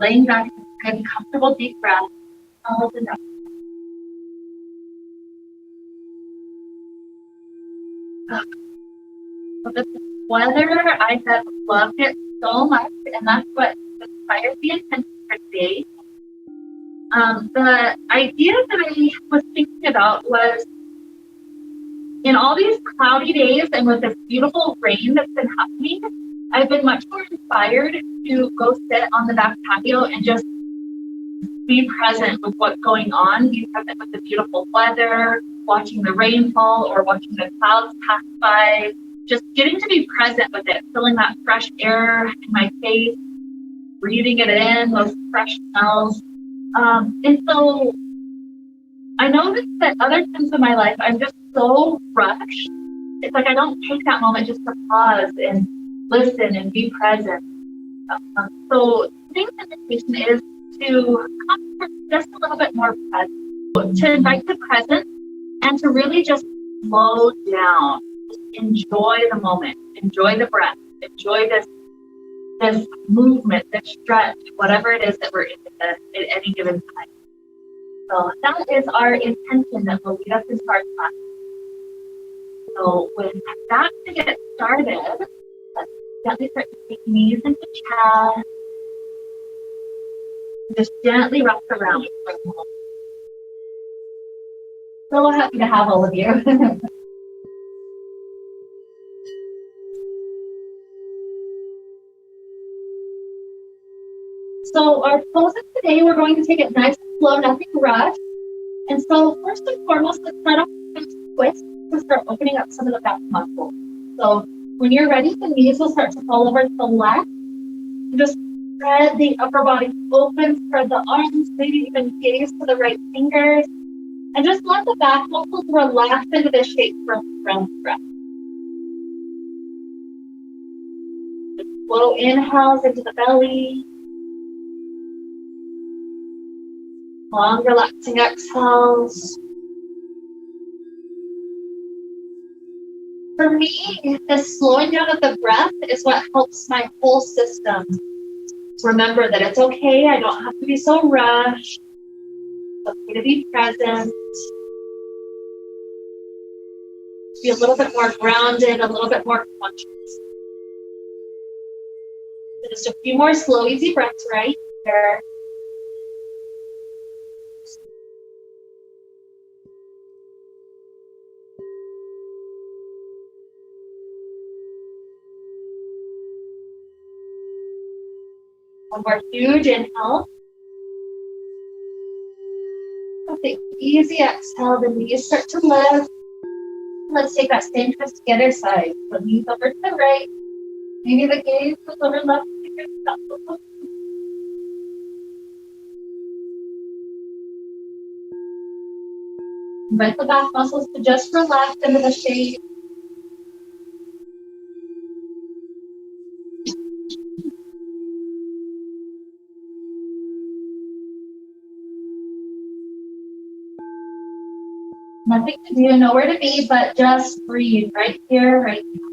Laying back, good, comfortable, deep breath. All the So this weather, I have loved it so much, and that's what inspired the intention for today. The idea that I was thinking about was in all these cloudy days and with this beautiful rain that's been happening, I've been much more inspired to go sit on the back patio and just be present with what's going on, be present with the beautiful weather, watching the rainfall or watching the clouds pass by, just getting to be present with it, feeling that fresh air in my face, breathing it in, those fresh smells. And so I noticed that other times in my life, I'm just so rushed. It's like I don't take that moment just to pause and listen and be present. So today's invitation is to come just a little bit more present, to invite the present and to really just slow down, enjoy the moment, enjoy the breath, enjoy this movement, this stretch, whatever it is that we're in at any given time. So that is our intention that will lead us into our class. So with that to get started, let's gently start to take knees into chest. Just gently wrap around for a moment. So happy to have all of you. So our poses today, we're going to take it nice and slow, nothing rushed. And so first and foremost, let's start off with a twist to start opening up some of the back muscles. So when you're ready, the knees will start to fall over to the left. Just spread the upper body open, spread the arms, maybe even gaze to the right fingers. And just let the back muscles relax into this shape for a round breath. Slow inhales into the belly. Long, relaxing exhales. For me, the slowing down of the breath is what helps my whole system remember that it's okay. I don't have to be so rushed. It's okay to be present. Be a little bit more grounded, a little bit more conscious. So just a few more slow, easy breaths right here. One more huge inhale. With the easy exhale, the knees start to lift. Let's take that same twist to the other side. The knees over to the right. Maybe the gaze goes over left. Invite the back muscles to just relax into the shape. Nothing to do, nowhere to be, but just breathe right here, right now.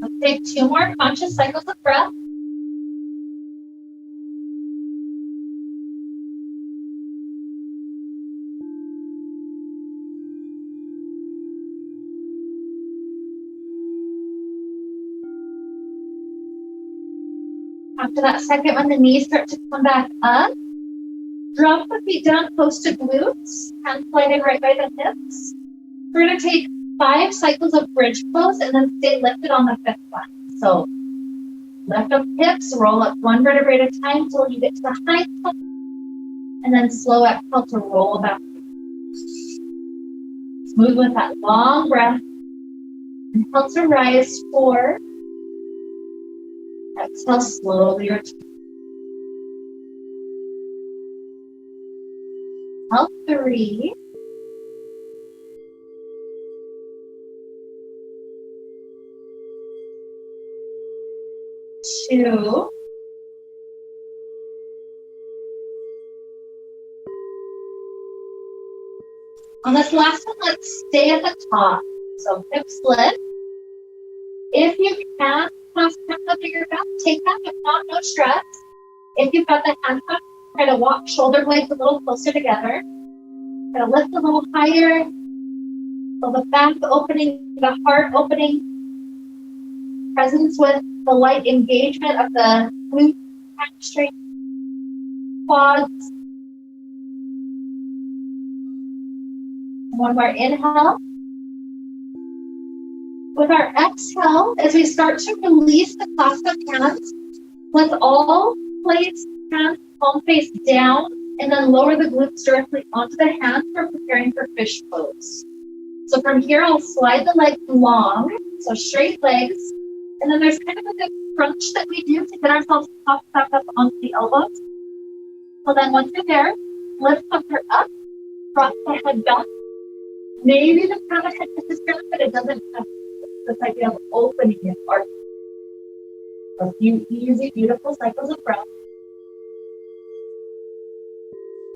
Let's take 2 more conscious cycles of breath. After that second one, the knees start to come back up. Drop the feet down close to glutes, hands sliding right by the hips. We're going to take 5 cycles of bridge pose and then stay lifted on the 5th one. So lift up hips, roll up 1 vertebrae at a time until you get to the high top, and then slow exhale to roll back. Smooth with that long breath. Inhale to rise 4. Exhale slowly return. Inhale 3. 2. On this last one, let's stay at the top. So hips lift. If you can, clasp hands under your back, take that. If not, no stress. If you've got the hand up, try to walk shoulder blades a little closer together. Try to lift a little higher. So the back opening, the heart opening. Presence with the light engagement of the glutes, hamstring, quads. One more inhale. With our exhale, as we start to release the clasp of hands, let's all place hands palm face down and then lower the glutes directly onto the hands for preparing for fish pose. So from here, I'll slide the legs long, so straight legs. And then there's kind of a good crunch that we do to get ourselves popped back up onto the elbows. So then once you're there, lift the heart up, drop the head back. Maybe the crown of the head is down, but it doesn't have this idea of opening it or a few easy, beautiful cycles of breath.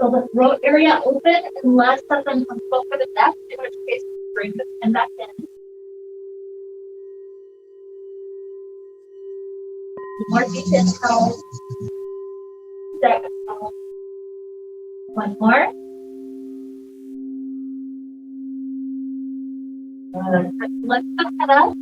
So the throat area open unless that's uncomfortable for the neck, in which case bring the chin back in. More deep inhale. Exhale. One more. Lift the head up.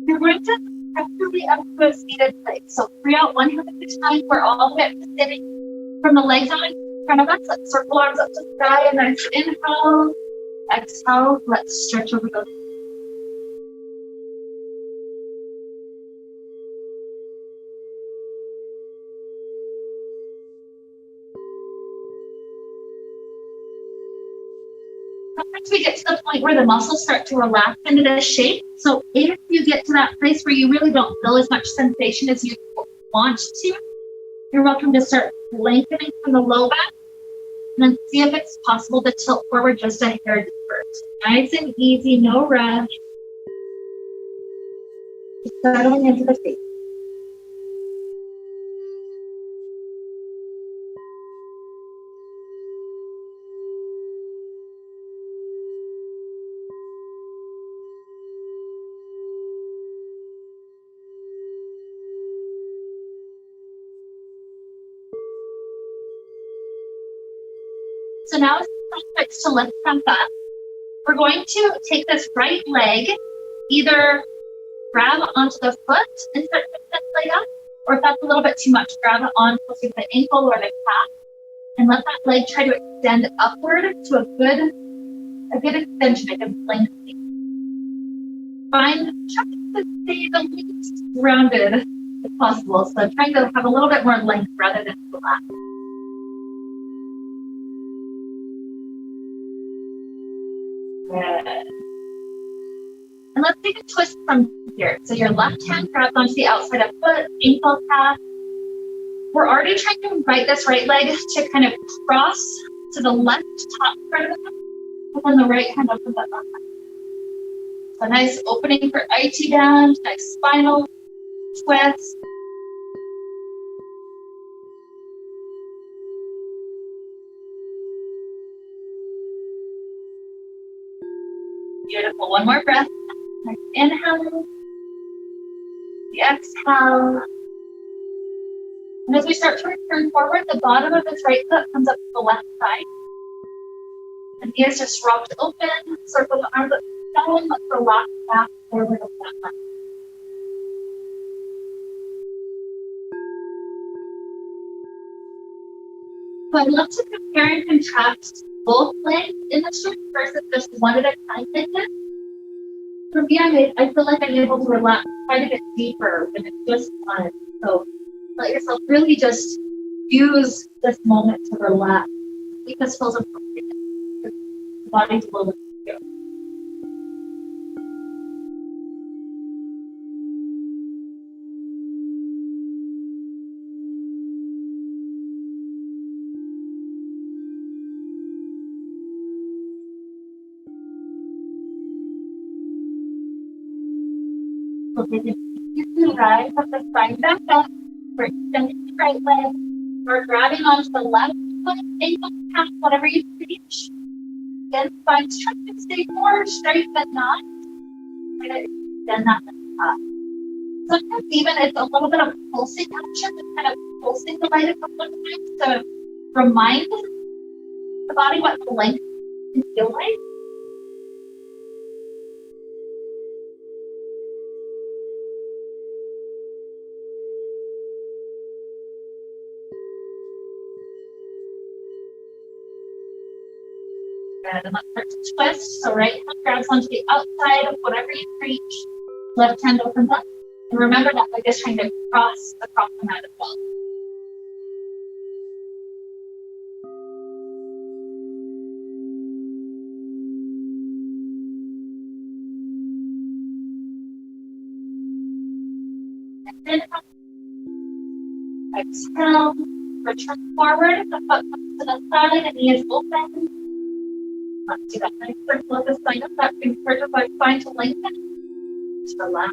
You're going to comfortably up to a seated place. So free out one hand at a time. We're all the way up to sitting. From the legs out in front of us, let's circle arms up to the sky. And nice inhale. Exhale. Let's stretch over the. Sometimes we get to the point where the muscles start to relax into this shape. So if you get to that place where you really don't feel as much sensation as you want to, you're welcome to start lengthening from the low back and then see if it's possible to tilt forward just a hair first. Nice and easy, no rush. Just settling into the face. So now it's time to lift back up. We're going to take this right leg, either grab onto the foot and start to lift that leg up, or if that's a little bit too much, grab it on closer to the ankle or the calf, and let that leg try to extend upward to a good extension, a good length. Try to stay the least rounded as possible. So trying to have a little bit more length rather than flat. Good. And let's take a twist from here. So your left hand grabs onto the outside of foot, ankle, calf. We're already trying to invite this right leg to kind of cross to the left top part of the foot, and then the right hand opens up on that. So nice opening for IT band, nice spinal twist. Beautiful. One more breath. Nice inhale. The exhale. And as we start to return forward, the bottom of this right foot comes up to the left side. And the ears just rocked open. Circle the arms up down. Let's relax back forward of that line. So I'd love to compare and contrast both legs in the stretch versus just one at a time like this. For me, I feel like I'm able to relax quite a bit deeper when it's just one. So let yourself really just use this moment to relax. I think this feels appropriate. The body's a little bit here. So take it easy to rise up the spine back up. We're extending the right leg. We're grabbing onto the left foot, ankle, calf, whatever you reach. Again, find trying to stay more straight than not. Try to extend that up. Sometimes even it's a little bit of pulsing action, just kind of pulsing the light a couple of times to remind the body what the length can feel like. Good, and let's start to twist. So right hand grabs onto the outside of whatever you reach. Left hand opens up. And remember that leg is trying to cross across the mat as well. Inhale. Exhale. Return forward. The foot comes to the side. The knee is open. Let's do that nice circle of the spine up. That brings vertebral spine to lengthen. Just relax.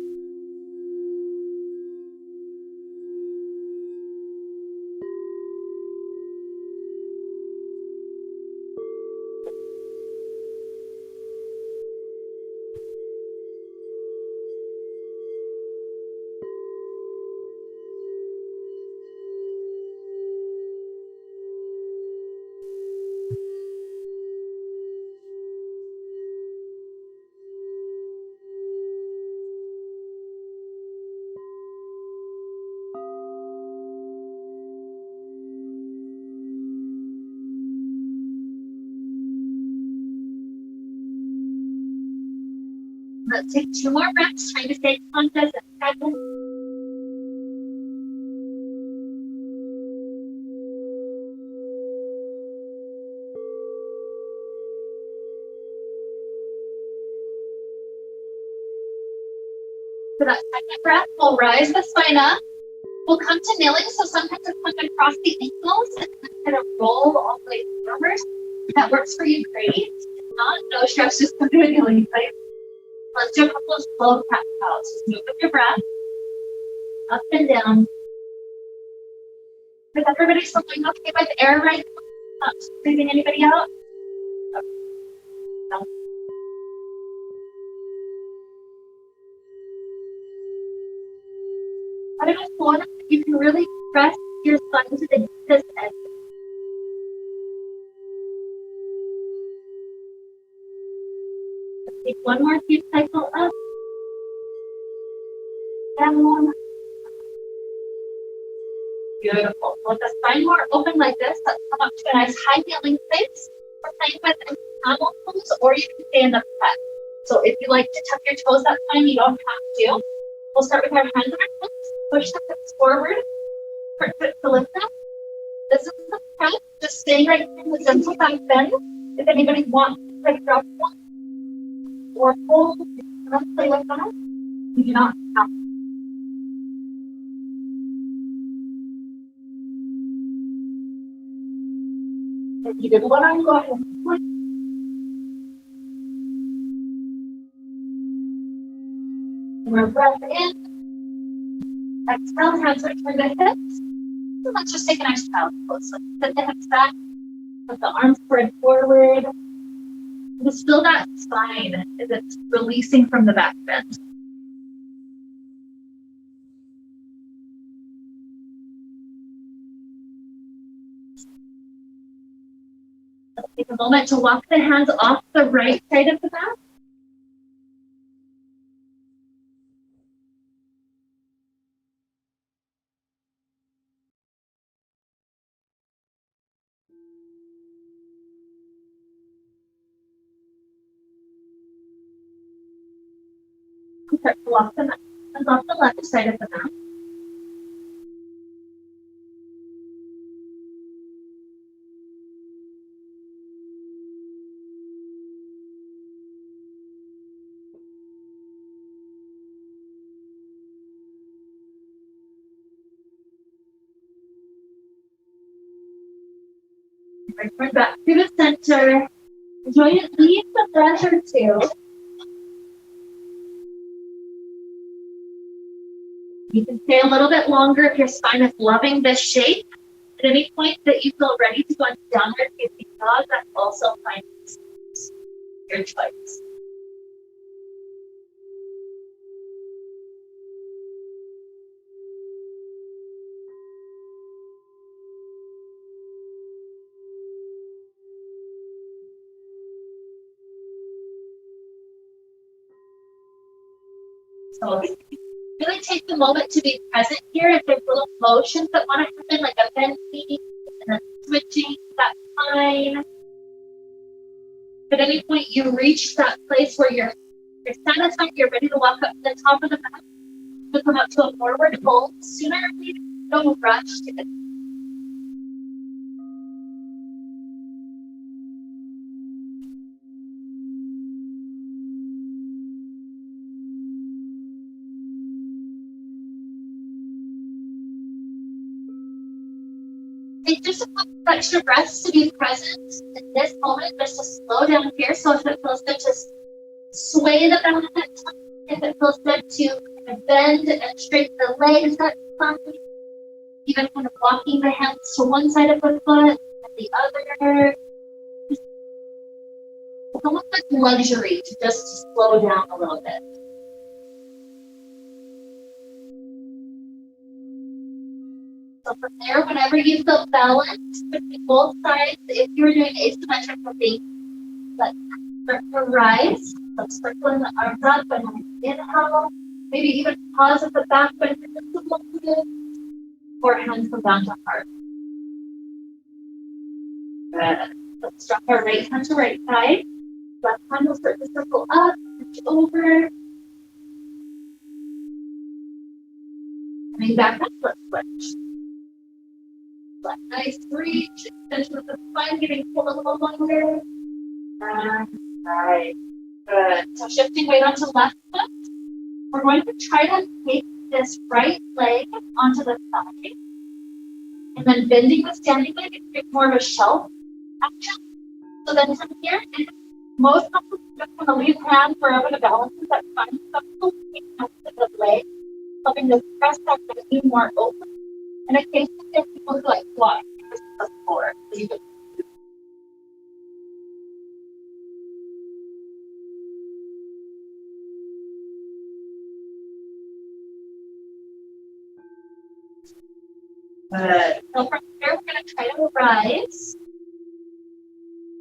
Let's take 2 more breaths, trying to stay conscious and present. For that second breath, we'll rise the spine up. We'll come to kneeling, so sometimes we'll come across the ankles and kind of roll all the way forward. If that works for you, great. If not, no stress, just come to a kneeling place. Let's do a couple of slow cat cows. Just move with your breath, up and down. Is everybody still doing okay with air right now? Not breathing anybody out? Okay. No. I just want you can really press your spine to the deepest edge. Let's take 1 more deep cycle up. Down. Beautiful. With the spine more open like this, let's come up to a nice high kneeling place. We're playing with camel pose, or you can stay in the pet. So if you like to tuck your toes that time, you don't have to. We'll start with our hands on our hips. Push the hips forward. For foot to lift up. This is the press. Just staying right in the gentle back bend. If anybody wants to try to drop one or hold, you can play with that. You do not have to. If you did one arm, go ahead. More breath in. Exhale, hands return to hips. So let's just take a nice child's pose. So set the hips back, put the arms spread forward. Just feel that spine as it's releasing from the back bend. Let's take a moment to walk the hands off the right side of the mat. Start to walk the hands off the left side of the mat. Bring back to the center. Enjoy it. Leave the breath or two. You can stay a little bit longer if your spine is loving this shape. At any point that you feel ready to go into downward facing dog, that's also fine. your choice. So really take the moment to be present here. If there's little motions that want to happen, like a bending and a switching, that's fine. At any point you reach that place where you're satisfied, you're ready to walk up to the top of the mat, to come up to a forward fold. Sooner or later, don't rush to it. Take just a couple extra breaths to be present in this moment, just to slow down here. So if it feels good to sway the belly, that's fine. If it feels good to kind of bend and straighten the legs, that's fine. Even kind of walking the hands to one side of the foot and the other. It's almost like luxury to just slow down a little bit. So from there, whenever you feel balanced between both sides, if you're doing asymmetrical things, let's start to rise. Let's circling the arms up and inhale. Maybe even pause at the back when you're just a little bit. Or hands come down to heart. Good. Let's drop our right hand to right side. Left hand will start to circle up, reach over. Coming back up, let's switch. Left nice reach, extension of the spine, giving pull a little longer. And right. Good. So shifting weight onto left foot. We're going to try to take this right leg onto the side. And then bending the standing leg and create more of a shelf action. So then from here, most people just want to leave hands wherever the balance is. That's fine. Some people take hands to the leg, helping to press that leg more open. And occasionally there are people who like fly to the floor. So you can Good. So from here, we're going to try to rise.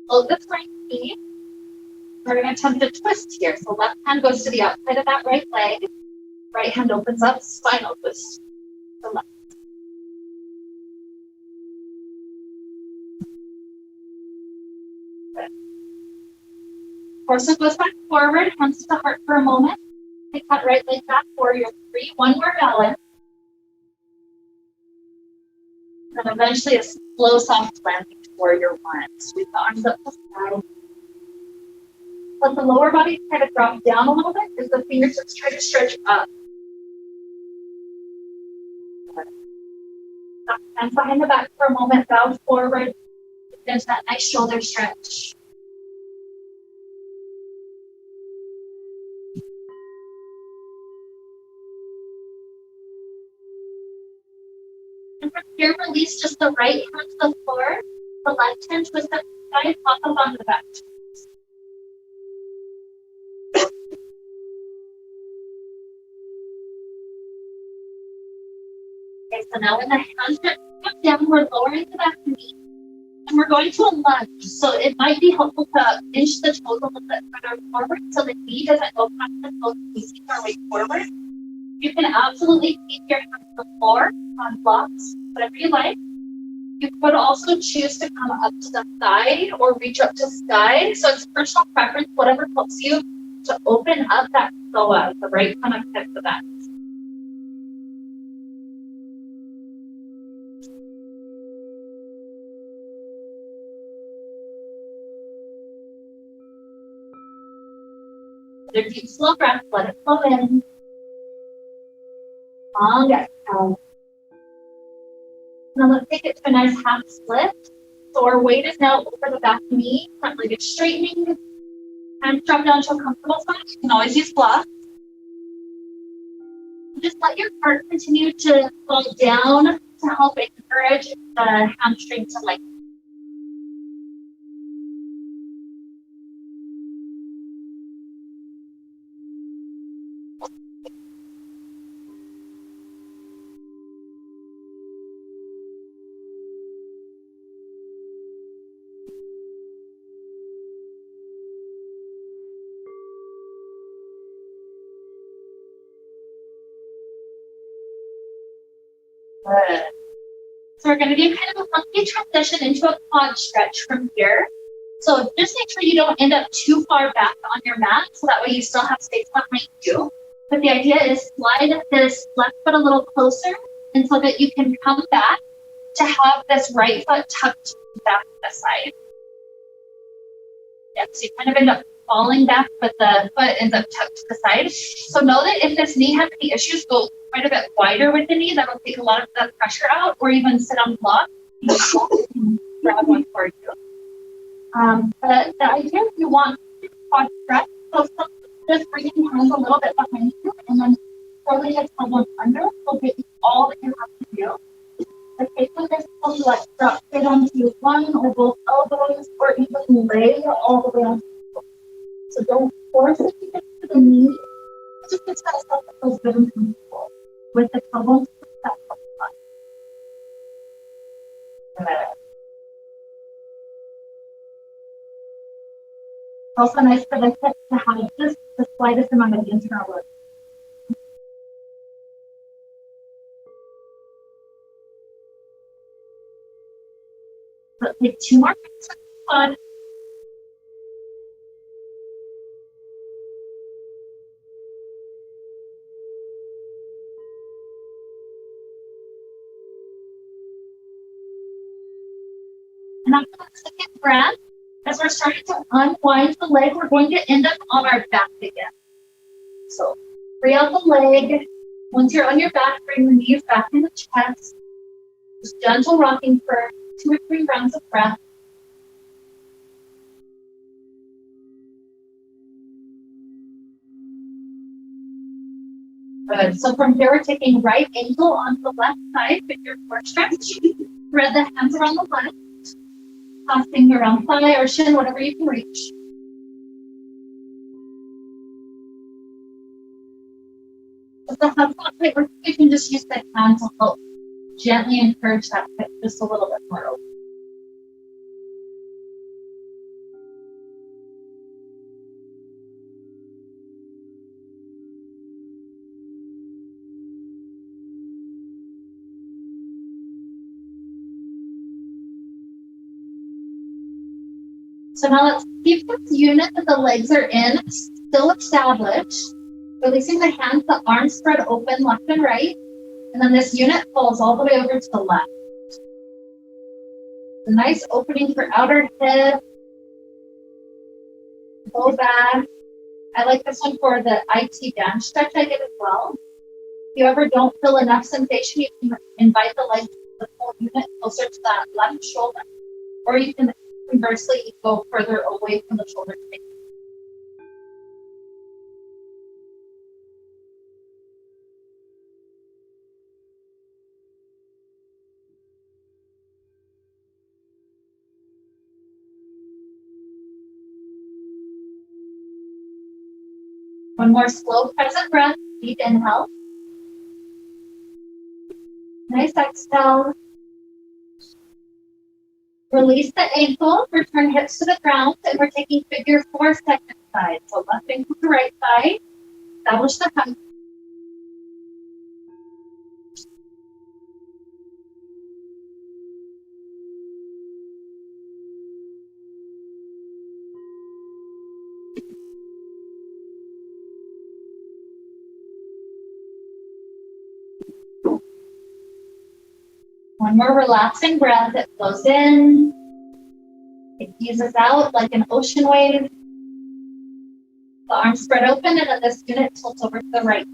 Hold this right knee. We're going to attempt a twist here. So left hand goes to the outside of that right leg. Right hand opens up, spinal twist to left. Good. Torso goes back forward, hands to the heart for a moment. Take that right leg back, warrior three. One more balance. And eventually a slow, soft landing to warrior one. Sweep the arms up to the side. Let the lower body kind of drop down a little bit as the fingertips try to stretch up. Hands behind the back for a moment, bow forward. Into that nice shoulder stretch. And from here, release just the right hand to the floor. The left hand twist up to the side, pop up on the back. Okay, so now when the hands come down, we're lowering the back knee. And we're going to a lunge. So it might be helpful to inch the toes a little bit further forward so the knee doesn't go past the toes and we see our way forward. You can absolutely keep your hands on the floor on blocks, whatever you like. You could also choose to come up to the side or reach up to sky. So it's personal preference, whatever helps you to open up that psoas, the right kind of hip of that. Another deep, slow breath, let it flow in. Long exhale. Now let's take it to a nice half split. So our weight is now over the back knee, front leg is straightening. Hands drop down to a comfortable spot. You can always use blocks. Just let your heart continue to fall down to help encourage the hamstring to lengthen. Good. So we're going to do kind of a funky transition into a quad stretch from here. So just make sure you don't end up too far back on your mat, so that way you still have space behind you. But the idea is slide this left foot a little closer, and so that you can come back to have this right foot tucked back to the side. Yeah, so you kind of end up falling back, but the foot ends up tucked to the side. So know that if this knee has any issues, go quite a bit wider with the knee. That'll take a lot of the pressure out, or even sit on block. You can grab one for you. But the idea is you want to quad stretch, so just bringing your hands a little bit behind you, and then curling your elbows under will get you all that you have to do. Like taking this to like drop it onto one or both elbows, or even lay all the way onto the foot. So don't force it to get to the knee. Just get that stuff that feels good and comfortable with the elbows. Also nice for the hip to have just the slightest amount of internal work. Let's take 2 more minutes with the quad. And after the second breath, as we're starting to unwind the leg, we're going to end up on our back again. So free out the leg. Once you're on your back, bring the knees back in the chest. Just gentle rocking for 2 or 3 rounds of breath. Good. So from here, we're taking right ankle on the left side with your core stretch. Thread the hands around the left. Tossing around thigh or shin, whatever you can reach. If the hub's not quite working, you can just use the hand to help gently encourage that hip just a little bit more open. So now let's keep this unit that the legs are in still established. Releasing the hands, the arms spread open left and right. And then this unit falls all the way over to the left. A nice opening for outer hip. Go back. I like this one for the IT band stretch I did as well. If you ever don't feel enough sensation, you can invite the legs, the full unit closer to that left shoulder. Or you can conversely go further away from the shoulder. One more slow present breath, deep inhale. Nice exhale. Release the ankle, return hips to the ground, and we're taking figure 4 second side. So left ankle to right side, establish the hug. One more relaxing breath. It flows in. It eases out like an ocean wave. The arms spread open, and then this unit tilts over to the right.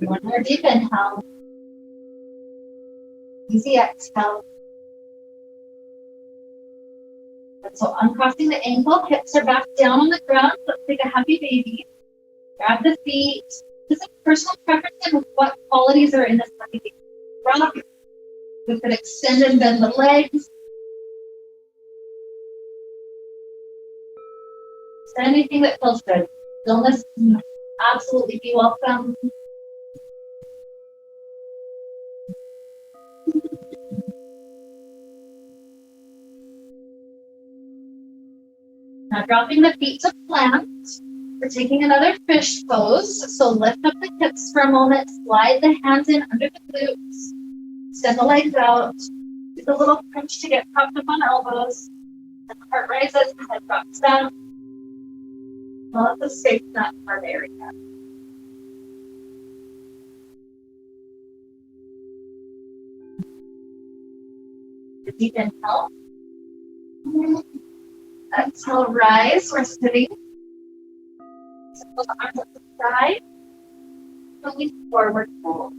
One more deep inhale. Easy exhale. And so uncrossing the ankle, hips are back down on the ground. Let's take a happy baby. Grab the feet. This is personal preference and what qualities are in this happy baby. Rock. We could extend and bend the legs. Anything that feels good. Stillness can absolutely be welcome. Now dropping the feet to plant. We're taking another fish pose. So lift up the hips for a moment, slide the hands in under the glutes, send the legs out. Do a little crunch to get propped up on elbows. And the heart rises, the head drops down. Let the space in that heart area. Deep inhale. Exhale, rise. We're sitting. Circle the arms up to the side. Release forward fold.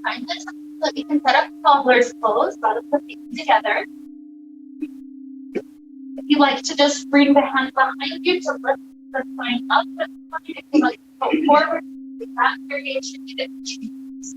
Find the time that we can set up cobbler's pose. Bottom of the feet together. If you like to just bring the hands behind you to lift the spine up, that's fine. If you like to go forward, that variation you can choose.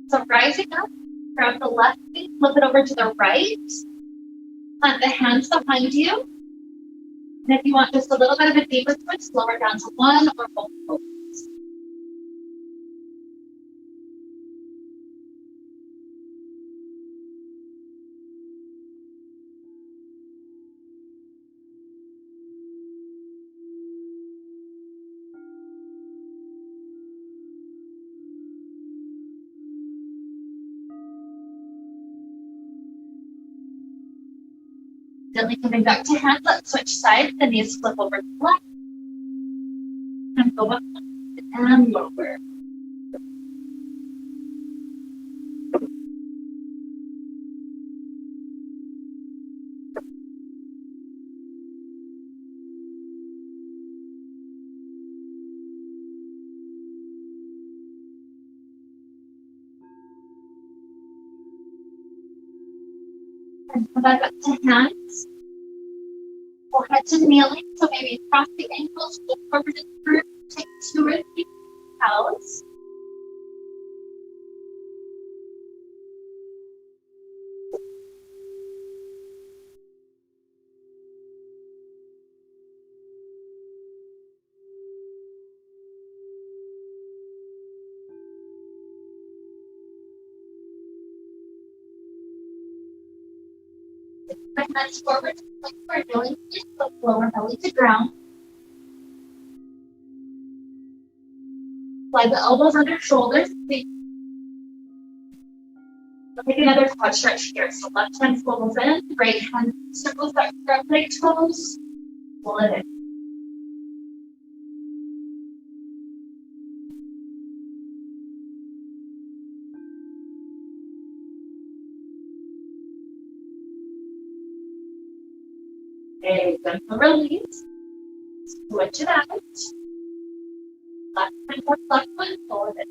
So rising up, grab the left knee, flip it over to the right, plant the hands behind you. And if you want just a little bit of a deeper twist, lower down to one or both poses. Gently coming back to hands, let's switch sides. The knees flip over to the left. And go up and lower. And come back up to hands. We'll head to kneeling, so maybe cross the ankles, look forward to the group, take 2 or 3 cows. And then forward to the place we're kneeling, flip lower belly to ground. Slide the elbows under shoulders. Take another quad stretch here. So left hand swivels in, right hand circles back front leg toes. Pull it in. A gentle release. Switch it out. Left hand towards left foot, pull it in.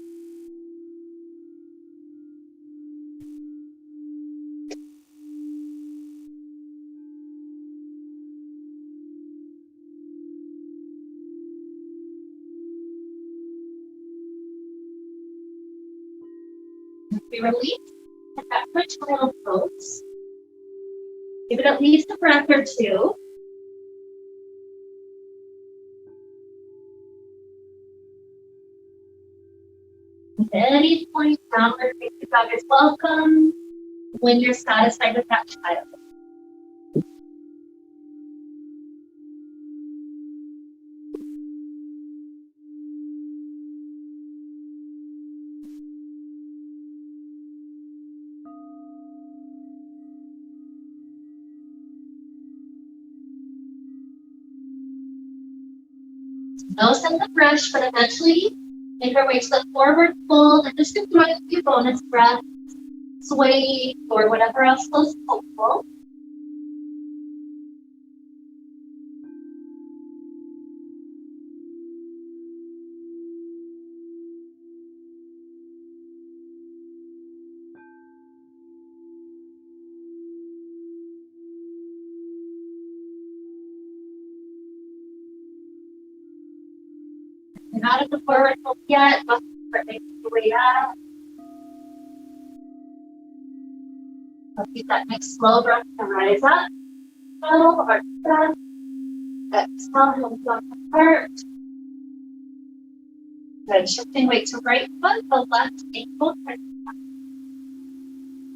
We release, and that switch a little pose. Give it at least a breath or two. At any point, downward facing dog is welcome when you're satisfied with that child. No sense of rush, but eventually make our way to the forward fold and just enjoy a few bonus breaths, sway, or whatever else feels helpful. You're not at the forward fold yet, but making your way out. Keep that next slow breath to rise up. Exhale, arch back. Exhale, hands on the heart. Good. Shifting weight to right foot, the left ankle.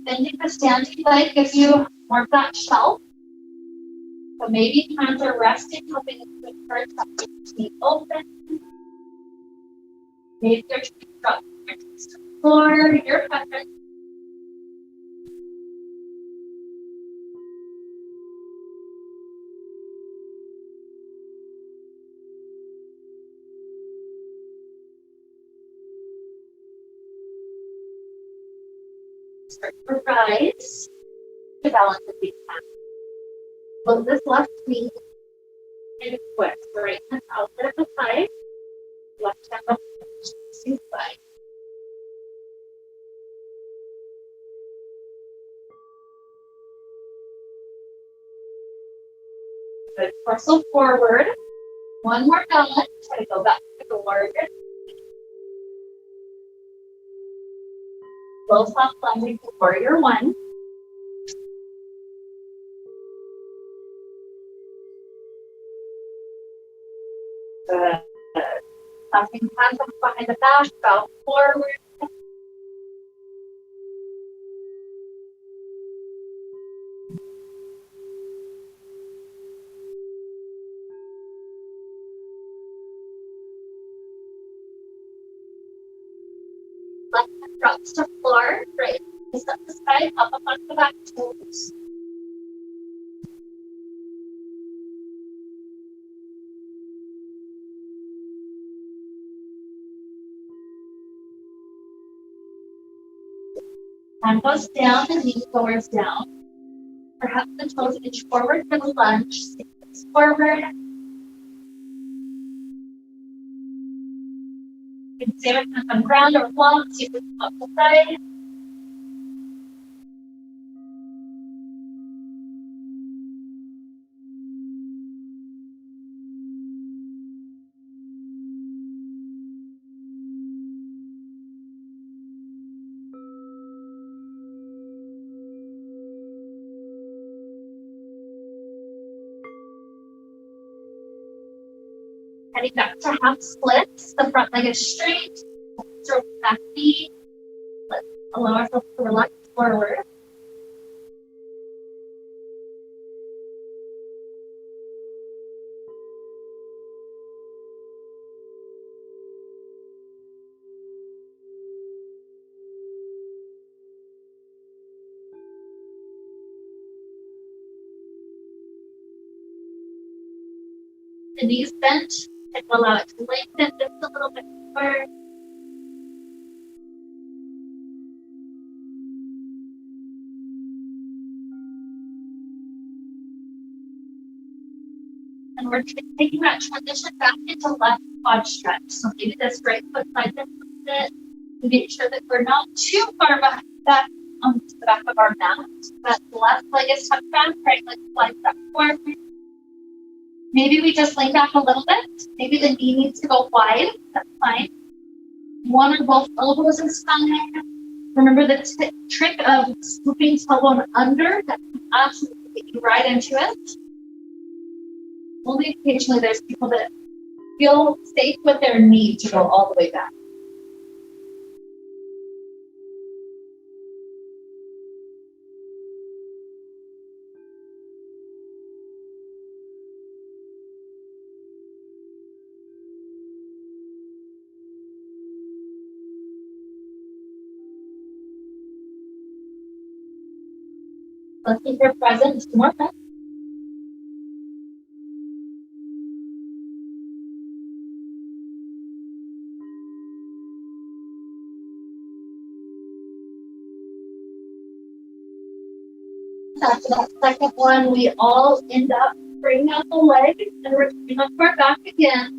Bending the standing leg gives you more of that shelf. So maybe hands are resting, helping you to encourage that knee open. Maybe you're trying to drop your knees to the floor, your preference. Start to rise to balance the feet back. Pull this left knee and twist. Right hand outside of the side, left hand up to the side. Good. Torso forward. One more balance. Try to go back to the warrior. Low soft lunging to warrior one. Good. Clasping hands up behind the back, bow forward. Left hand drops to floor, right. Step to the side, up on the back toes. Hand goes down, the knee lowers down. Perhaps the toes inch forward for the lunge. Step forward. You can stay with hands on ground or block, see if it's up the side. Heading back to half splits. The front leg is straight. Stroke back knee. Let's allow ourselves to relax forward. The knees bent. And allow it to lengthen just a little bit more. And we're taking that transition back into left quad stretch. So maybe this right foot slides in a little bit to make sure that we're not too far back onto the back of our mat. That left leg is tucked back, right leg slides back forward. Maybe we just lean back a little bit. Maybe the knee needs to go wide. That's fine. One or both elbows is fine. Remember the trick of scooping tailbone under. That can absolutely get you right into it. Only occasionally there's people that feel safe with their knee to go all the way back. Let's keep your present. Two more breaths. After that second one, we all end up bringing out the leg and returning onto our back again.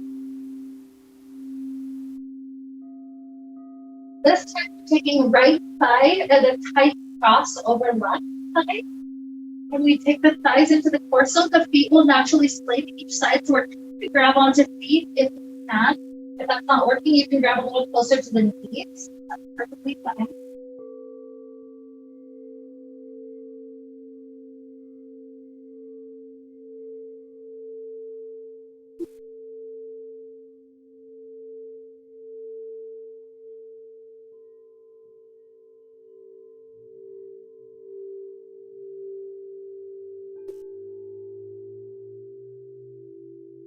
This time, we're taking right thigh and a tight cross over left thigh. When we take the thighs into the torso, the feet will naturally splay to each side. So we're trying to grab onto feet if you can. If that's not working, you can grab a little closer to the knees. That's perfectly fine.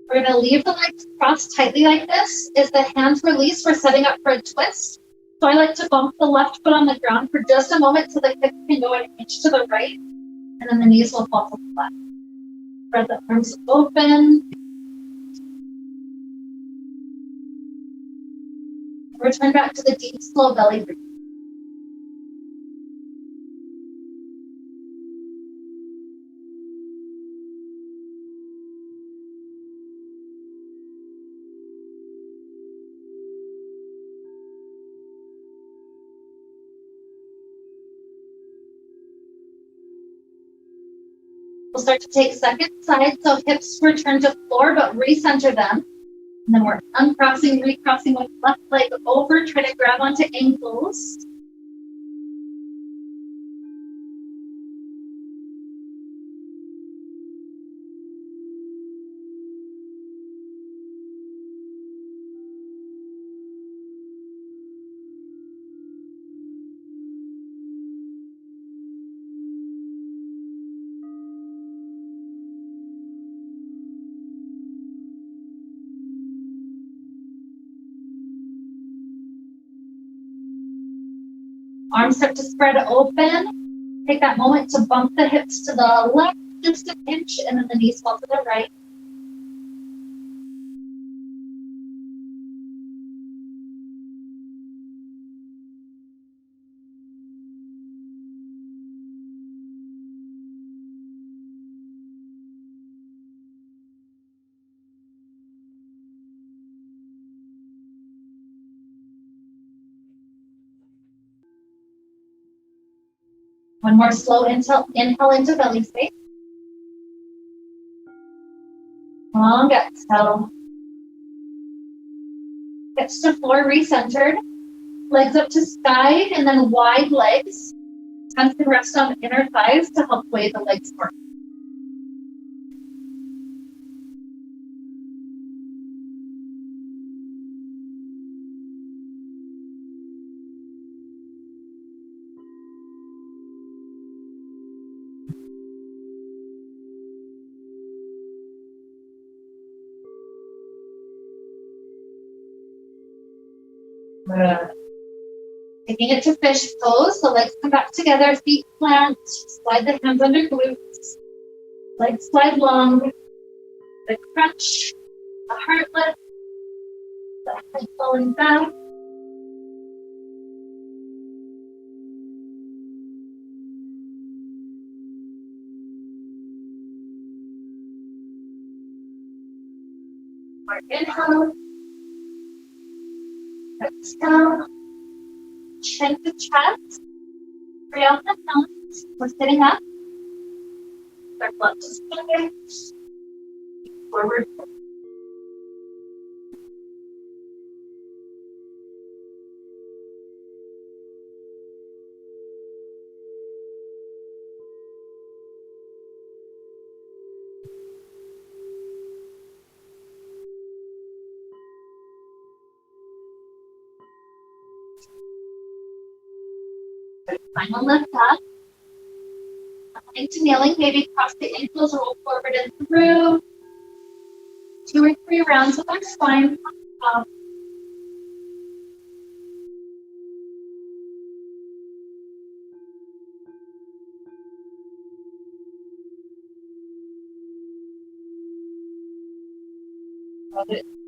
We're going to leave the legs crossed tightly like this. As the hands release, we're setting up for a twist. So I like to bump the left foot on the ground for just a moment so the hips can go an inch to the right, and then the knees will fall to the left. Spread the arms open. Return back to the deep, slow belly breath. We'll start to take second side, so hips return to floor, but recenter them. And then we're uncrossing, recrossing with left leg over, try to grab onto ankles. Arms start to spread open. Take that moment to bump the hips to the left just an inch, and then the knees fall to the right. One more slow inhale into belly space. Long exhale. Hips to floor, recentered. Legs up to sky, and then wide legs. Hands can rest on inner thighs to help weigh the legs forward. Good. Taking it to fish pose, the legs come back together, feet plant, slide the hands under glutes, legs slide long, the crunch, the heart lift, the head falling back. More inhale, exhale. Chin to chest, free out the nose. We're sitting up. Our butt to side. Forward. Final lift up. Coming to kneeling, maybe cross the ankles, roll forward and through. 2 or 3 rounds with our spine up.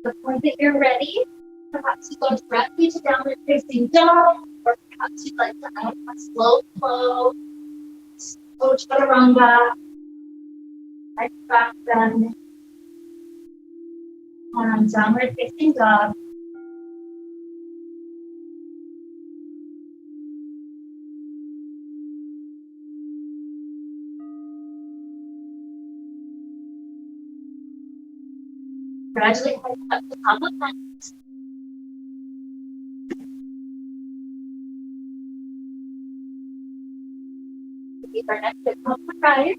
The point that you're ready, perhaps you go directly to downward facing dog, or perhaps you'd like to add a slow flow, Oh, chaturanga. Right back bend. On downward facing dog. Gradually head up the top of that. Keep our neck bit up the right.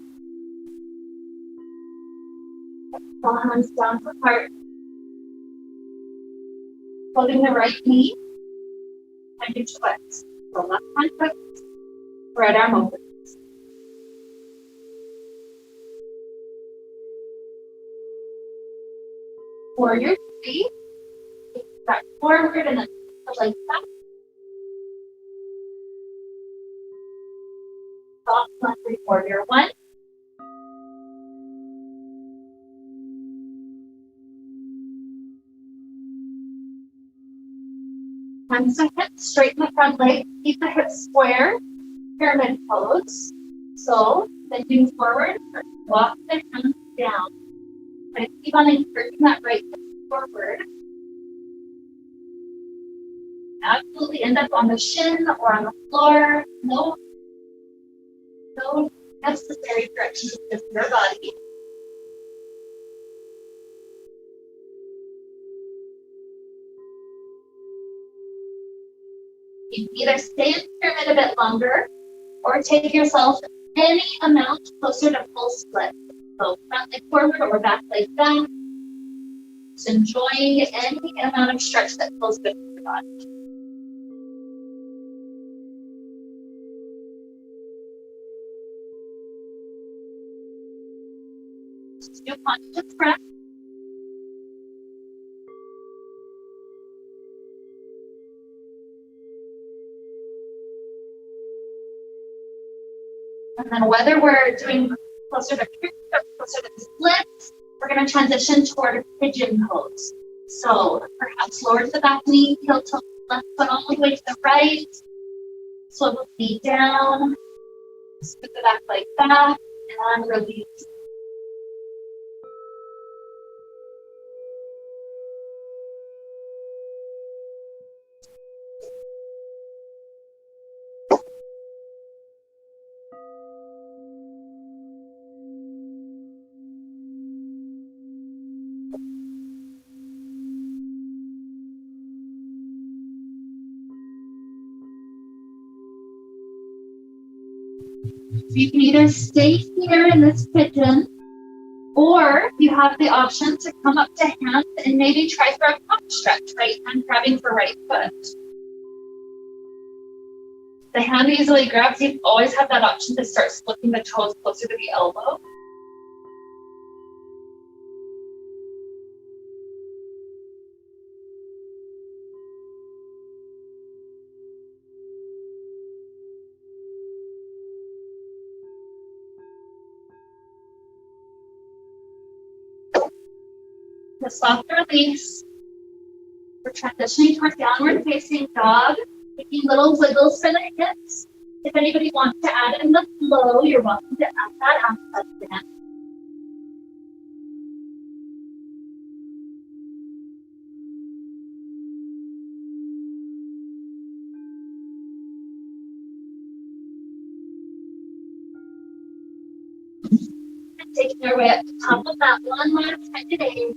Pull hands down to heart. Holding the right knee. And your twist. So left hand twist. Right arm open. Warrior three. Back forward and then the legs back. Soft lunge warrior one. Hands to hips, straighten the front leg, keep the hips square, pyramid pose. So, bending forward, walk the hands down. And keep on encouraging that right hip forward. Absolutely end up on the shin or on the floor. No necessary direction to shift your body. You can either stay in pyramid a bit longer or take yourself any amount closer to full split. So front leg forward or back leg back. Just enjoying any amount of stretch that feels good for your body. Just do conscious breath. And then whether we're doing closer to splits, we're going to transition toward pigeon pose. So perhaps lower to the back knee, heel to the left foot all the way to the right. Swivel the knee down, scoot the back leg back, and release. So you can either stay here in this pigeon, or you have the option to come up to hands and maybe try for a pop stretch, right hand grabbing for right foot. The hand easily grabs, you always have that option to start splitting the toes closer to the elbow. The soft release. We're transitioning towards downward facing dog, taking little wiggles for the hips. If anybody wants to add in the flow, you're welcome to add that aspect in. And taking our way up to the top of that one last time today.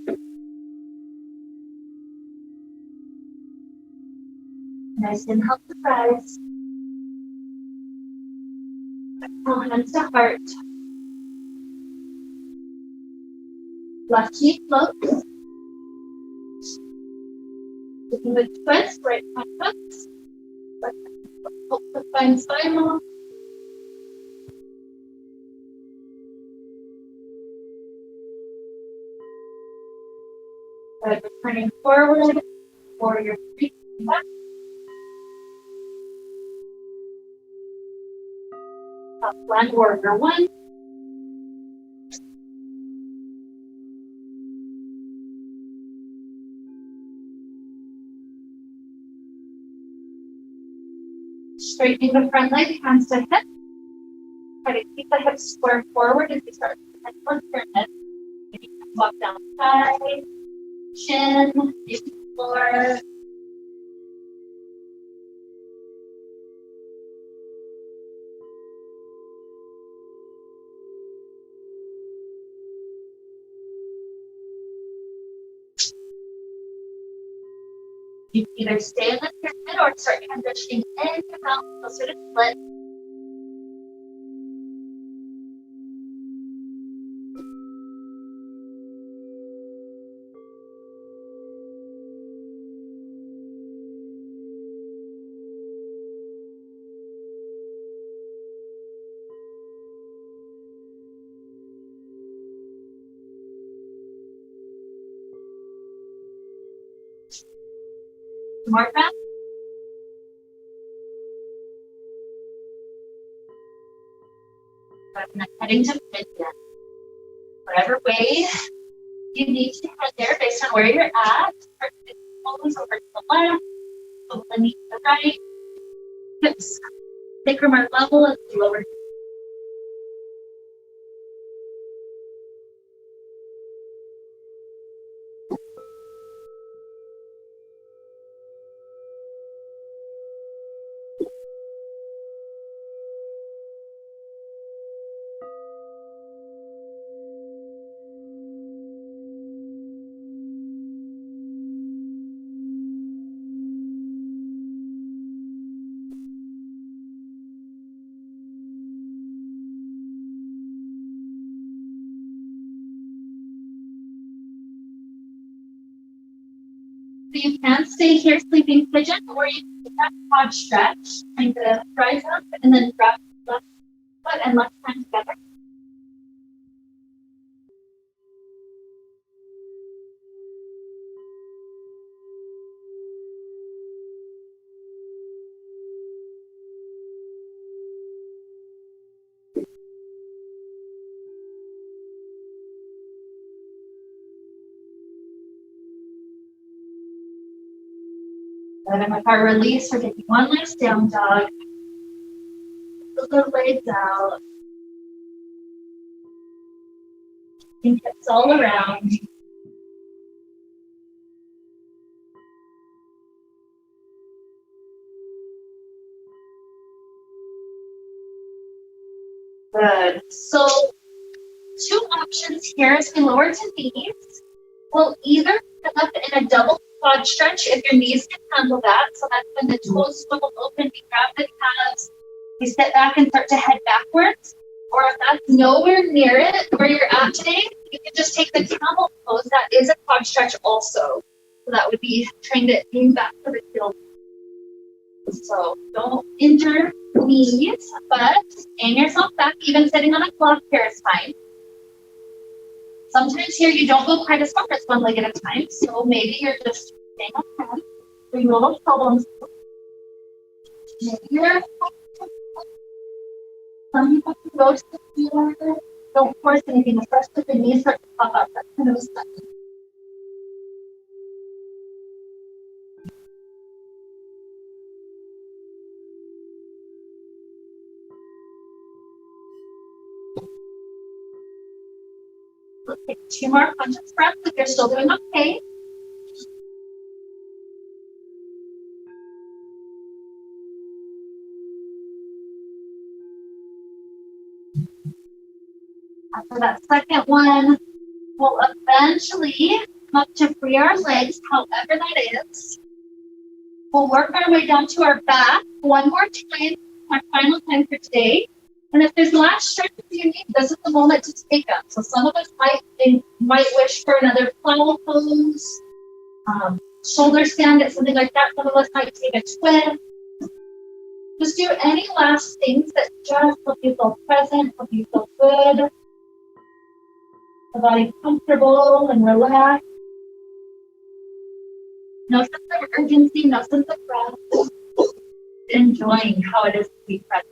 Nice inhale to rise. Exhale, hands to heart. Left knee floats. Taking the twist, right hand hooks. Hope to find spinal. Good, returning forward, warrior three, back. Top one, warrior one. Straightening the front leg, hands to hip. Try to keep the hips square forward as you start to head towards your head. Maybe walk down side, chin, maybe floor. You can either stay in the pyramid or start transitioning in your mouth closer to split. More breath. I'm not heading to mid yet. Whatever way you need to head there based on where you're at. Start to toes over to the left, over the knee to the right. Hips sacrum are level and lower. So you can stay here sleeping pigeon, or you can do that quad stretch, kind of rise up and then grab left foot and left hand together. And then with our release, we're taking one last down dog. Put the legs out. And hips all around. Good. So 2 options here as we lower to knees. We'll either sit up in a double quad stretch if your knees can handle that. So that's when the toes swivel open, we grab the calves, we sit back and start to head backwards. Or if that's nowhere near it where you're at today, you can just take the camel pose. That is a quad stretch also. So that would be trying to lean back to the heel. So don't injure knees, but aim yourself back. Even sitting on a cloth here is fine. Sometimes here you don't go quite as far as one leg at a time, so maybe you're just staying on hand, doing little problems. Maybe some people can go to the floor. Don't force anything, especially if the knees start to pop up. That's kind of a step. Let's take 2 more conscious breaths if you're still doing okay. After that second one, we'll eventually come up to free our legs, however that is. We'll work our way down to our back one more time, our final time for today. And if there's last stretches you need, this is the moment to take them. So some of us might wish for another flower pose, shoulder stand, something like that. Some of us might take a twist. Just do any last things that just help you feel present, help you feel good, the body comfortable and relaxed. No sense of urgency, no sense of breath. Enjoying how it is to be present.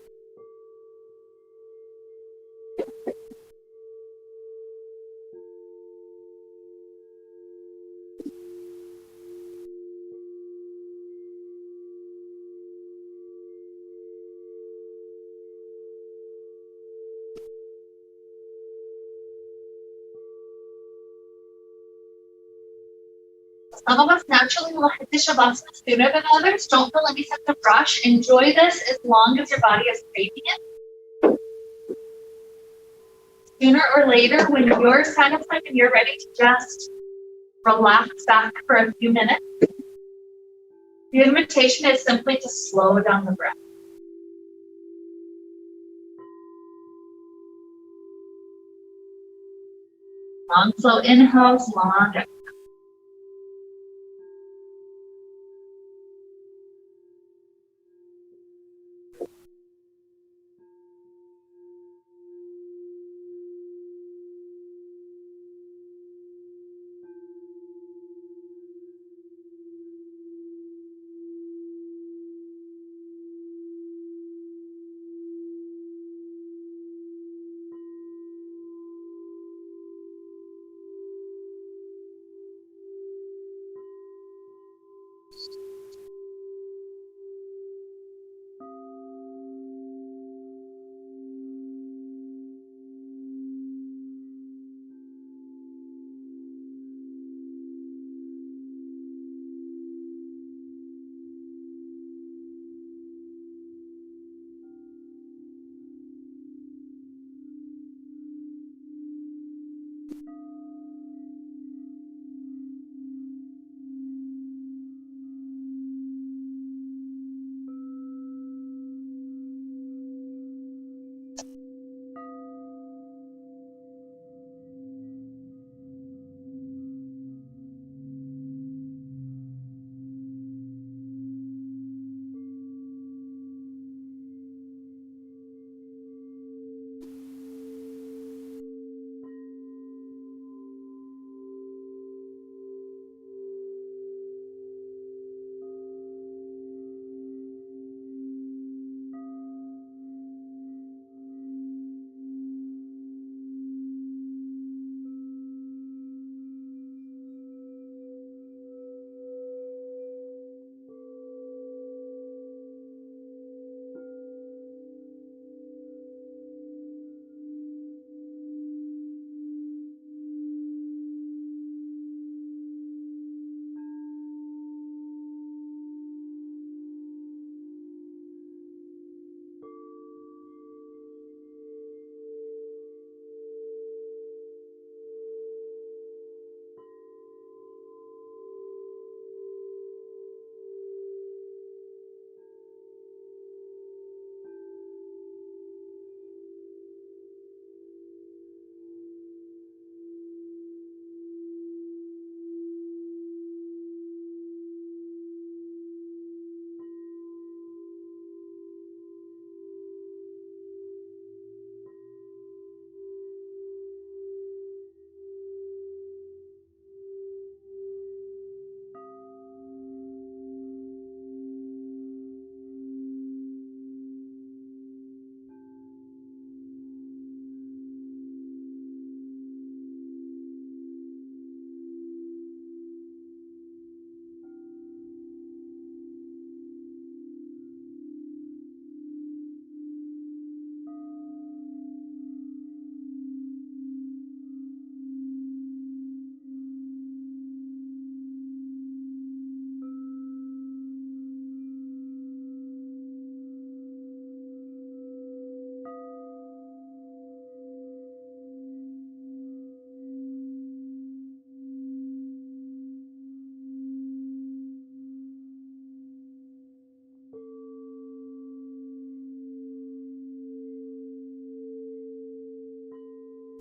Some of us naturally will hit the shavasana sooner than others. Don't feel any sense of rush. Enjoy this as long as your body is craving it. Sooner or later, when you're satisfied and you're ready to just relax back for a few minutes, the invitation is simply to slow down the breath. Long, slow inhales, long exhales.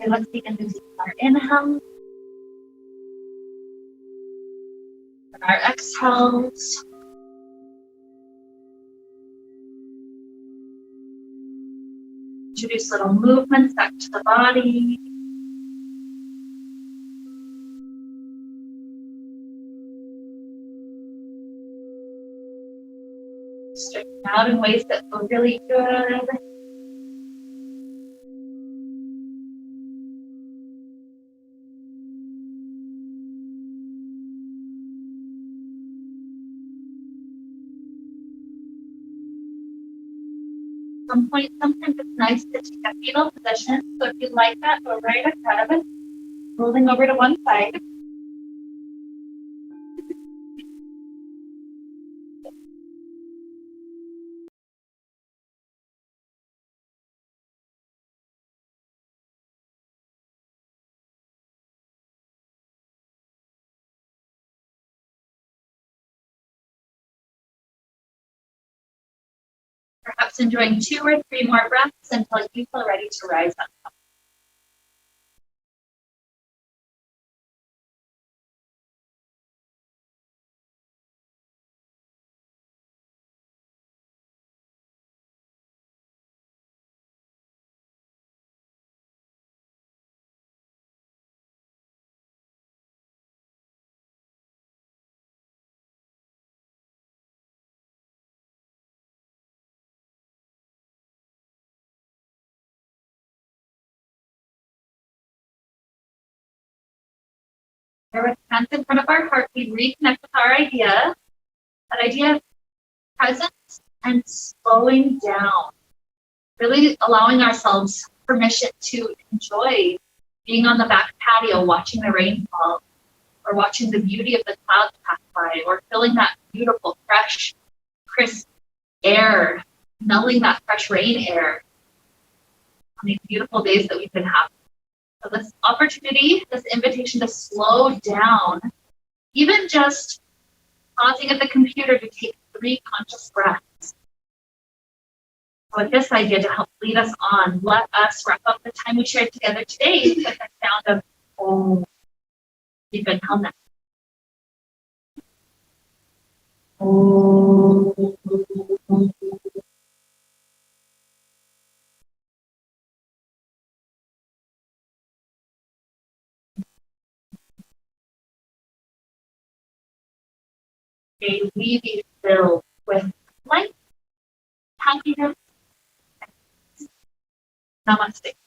Okay, let's begin to see our inhale and our exhales. Introduce little movements back to the body. Stretching out in ways that feel really good. Sometimes it's nice to take a fetal position. So if you like that, go right ahead, rolling over to one side. Perhaps enjoying 2 or 3 more breaths until you feel ready to rise up. There with hands in front of our heart, we reconnect with our idea, that idea of presence and slowing down, really allowing ourselves permission to enjoy being on the back patio, watching the rain fall, or watching the beauty of the clouds pass by, or feeling that beautiful, fresh, crisp air, smelling that fresh rain air on these beautiful days that we've been having. So this opportunity, this invitation to slow down, even just pausing at the computer to take 3 conscious breaths. With this idea to help lead us on, let us wrap up the time we shared together today with the sound of Om. You can hum that. Om. May we be filled with light, happiness. Namaste.